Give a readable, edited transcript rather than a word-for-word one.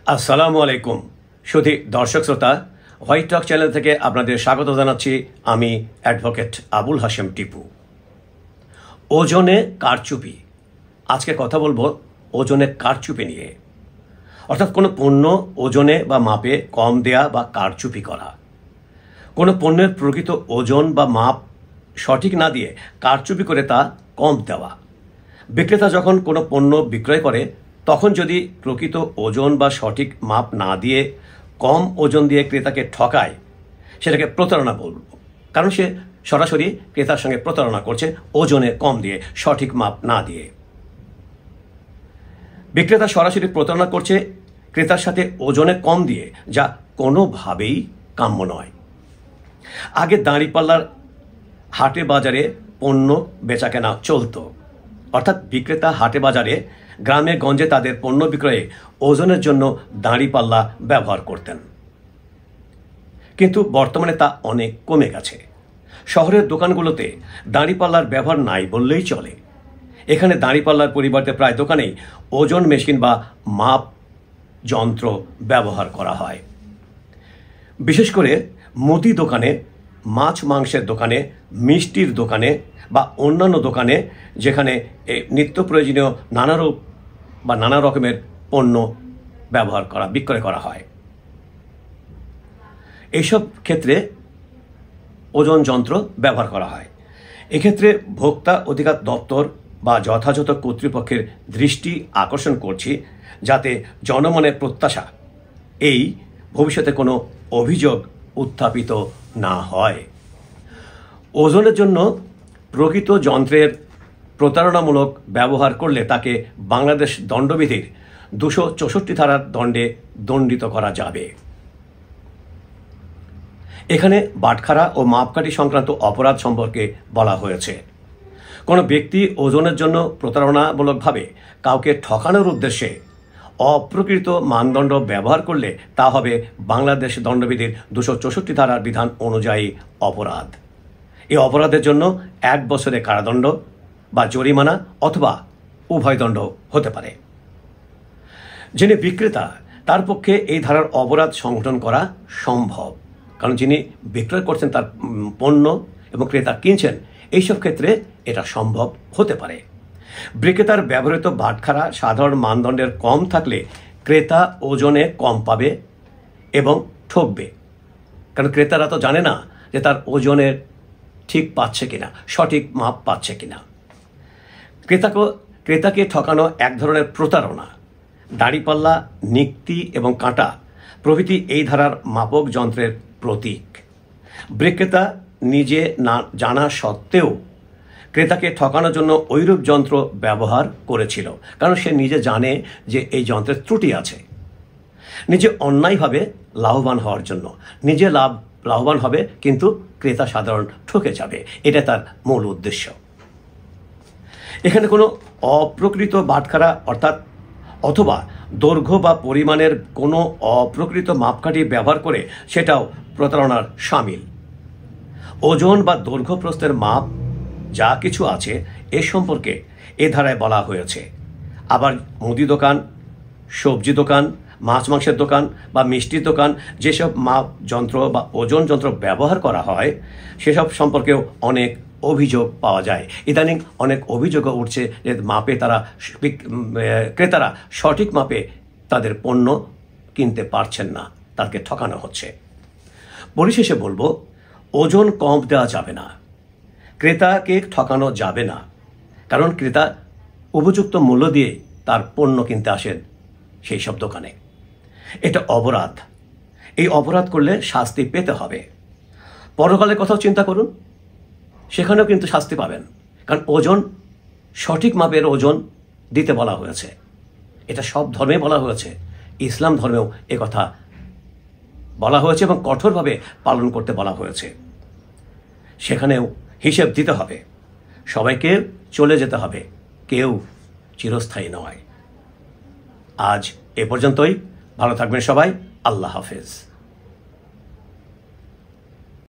আসসালামু আলাইকুম সুধী দর্শক শ্রোতা হোয়াইট টক চ্যানেল থেকে আপনাদের স্বাগত জানাচ্ছি। আমি অ্যাডভোকেট আবুল হাশেম টিপু। ওজনে কারচুপি, আজকে কথা বলবো ওজনে কারচুপি নিয়ে। অর্থাৎ কোনো পণ্য ওজনে বা মাপে কম দেয়া বা কারচুপি করা, কোনো পণ্যের প্রকৃত ওজন বা মাপ সঠিক না দিয়ে কারচুপি করে তা কম দেওয়া। বিক্রেতা যখন কোনো পণ্য বিক্রয় করে তখন যদি প্রকৃত ওজন বা সঠিক মাপ না দিয়ে কম ওজন দিয়ে ক্রেতাকে ঠকায়, সেটাকে প্রতারণা বলব। কারণ সে সরাসরি ক্রেতার সঙ্গে প্রতারণা করছে ওজনে কম দিয়ে, সঠিক মাপ না দিয়ে। বিক্রেতা সরাসরি প্রতারণা করছে ক্রেতার সাথে ওজনে কম দিয়ে, যা কোনোভাবেই কাম্য নয়। আগে দাঁড়িপাল্লার হাটে বাজারে পণ্য বেচাকেনা চলত, অর্থাৎ বিক্রেতা হাটে বাজারে গ্রামে গঞ্জে তাদের পণ্য বিক্রয়ে ওজনের জন্য দাঁড়িপাল্লা ব্যবহার করতেন। কিন্তু বর্তমানে তা অনেক কমে গেছে। শহরের দোকানগুলোতে দাঁড়িপাল্লার ব্যবহার নাই বললেই চলে। এখানে দাঁড়িপাল্লার পরিবর্তে প্রায় দোকানেই ওজন মেশিন বা মাপ যন্ত্র ব্যবহার করা হয়। বিশেষ করে মুদি দোকানে, মাছ মাংসের দোকানে, মিষ্টির দোকানে বা অন্যান্য দোকানে, যেখানে নিত্য প্রয়োজনীয় নানা রকমের পণ্য বিক্রয় করা হয়, এইসব ক্ষেত্রে ওজন যন্ত্র ব্যবহার করা হয়। এক্ষেত্রে ভোক্তা অধিকার দপ্তর বা যথাযথ কর্তৃপক্ষের দৃষ্টি আকর্ষণ করছি, যাতে জনমনের প্রত্যাশা এই ভবিষ্যতে কোনো অভিযোগ উত্থাপিত না হয়। ওজনের জন্য প্রকৃত যন্ত্রের প্রতারণামূলক ব্যবহার করলে তাকে বাংলাদেশ দণ্ডবিধির 264 ধারার দণ্ডে দণ্ডিত করা যাবে। এখানে বাটখারা ও মাপকাঠি সংক্রান্ত অপরাধ সম্পর্কে বলা হয়েছে। কোনো ব্যক্তি ওজনের জন্য প্রতারণামূলকভাবে কাউকে ঠকানোর উদ্দেশ্যে অপ্রকৃত মানদণ্ড ব্যবহার করলে তা হবে বাংলাদেশ দণ্ডবিধির 264 ধারার বিধান অনুযায়ী অপরাধ। এই অপরাধের জন্য 1 বছরের কারাদণ্ড বা জরিমানা অথবা উভয় দণ্ড হতে পারে। যিনি বিক্রেতা তার পক্ষে এই ধারার অপরাধ সংগঠন করা সম্ভব, কারণ যিনি বিক্রয় করছেন তার পণ্য এবং ক্রেতা কিনছেন, এইসব ক্ষেত্রে এটা সম্ভব হতে পারে। বিক্রেতার ব্যবহৃত বাটখারা সাধারণ মানদণ্ডের কম থাকলে ক্রেতা ওজনে কম পাবে এবং ঠকবে, কারণ ক্রেতারা তো জানে না যে তার ওজনের ঠিক পাচ্ছে কিনা, সঠিক মাপ পাচ্ছে কিনা। ক্রেতাকে ঠকানো এক ধরনের প্রতারণা। দাঁড়িপাল্লা, নিক্তি এবং কাঁটা প্রভৃতি এই ধারার মাপক যন্ত্রের প্রতীক। বিক্রেতা নিজে না জানা সত্ত্বেও ক্রেতাকে ঠকানোর জন্য ঐরূপ যন্ত্র ব্যবহার করেছিল, কারণ সে নিজে জানে যে এই যন্ত্রের ত্রুটি আছে। নিজে অন্যায়ভাবে লাভবান হওয়ার জন্য নিজে লাভবান হবে, কিন্তু ক্রেতা সাধারণ ঠকে যাবে। এটা তার মূল উদ্দেশ্য। এখানে কোনো অপ্রকৃত বাটখারা অথবা দৈর্ঘ্য বা পরিমাণের কোনো অপ্রকৃত মাপকাঠি ব্যবহার করে সেটাও প্রতারণার শামিল। ওজন বা দৈর্ঘ্য প্রস্থের মাপ যা কিছু আছে এ সম্পর্কে এ ধারায় বলা হয়েছে। আবার মুদি দোকান, সবজি দোকান, মাছ মাংসের দোকান বা মিষ্টির দোকান যেসব মাপ যন্ত্র বা ওজন যন্ত্র ব্যবহার করা হয় সেসব সম্পর্কেও অনেক অভিযোগ পাওয়া যায়। ইদানিং অনেক অভিযোগও উঠছে যে ক্রেতারা সঠিক মাপে তাদের পণ্য কিনতে পারছেন না, তাদেরকে ঠকানো হচ্ছে। পরিশেষে বলবো, ওজন কম দেওয়া যাবে না, ক্রেতাকে ঠকানো যাবে না, কারণ ক্রেতা উপযুক্ত মূল্য দিয়ে তার পণ্য কিনতে আসেন সেই সব দোকানে। এটা অপরাধ। এই অপরাধ করলে শাস্তি পেতে হবে। পরকালের কথাও চিন্তা করুন, সেখানেও কিন্তু শাস্তি পাবেন, কারণ ওজন, সঠিক মাপের ওজন দিতে বলা হয়েছে। এটা সব ধর্মে বলা হয়েছে, ইসলাম ধর্মেও কথা বলা হয়েছে এবং কঠোরভাবে পালন করতে বলা হয়েছে। সেখানেও হিসেব দিতে হবে। সবাইকে চলে যেতে হবে, কেউ চিরস্থায়ী নয়। আজ এ পর্যন্তই। ভালো থাকবেন সবাই। আল্লাহ হাফেজ।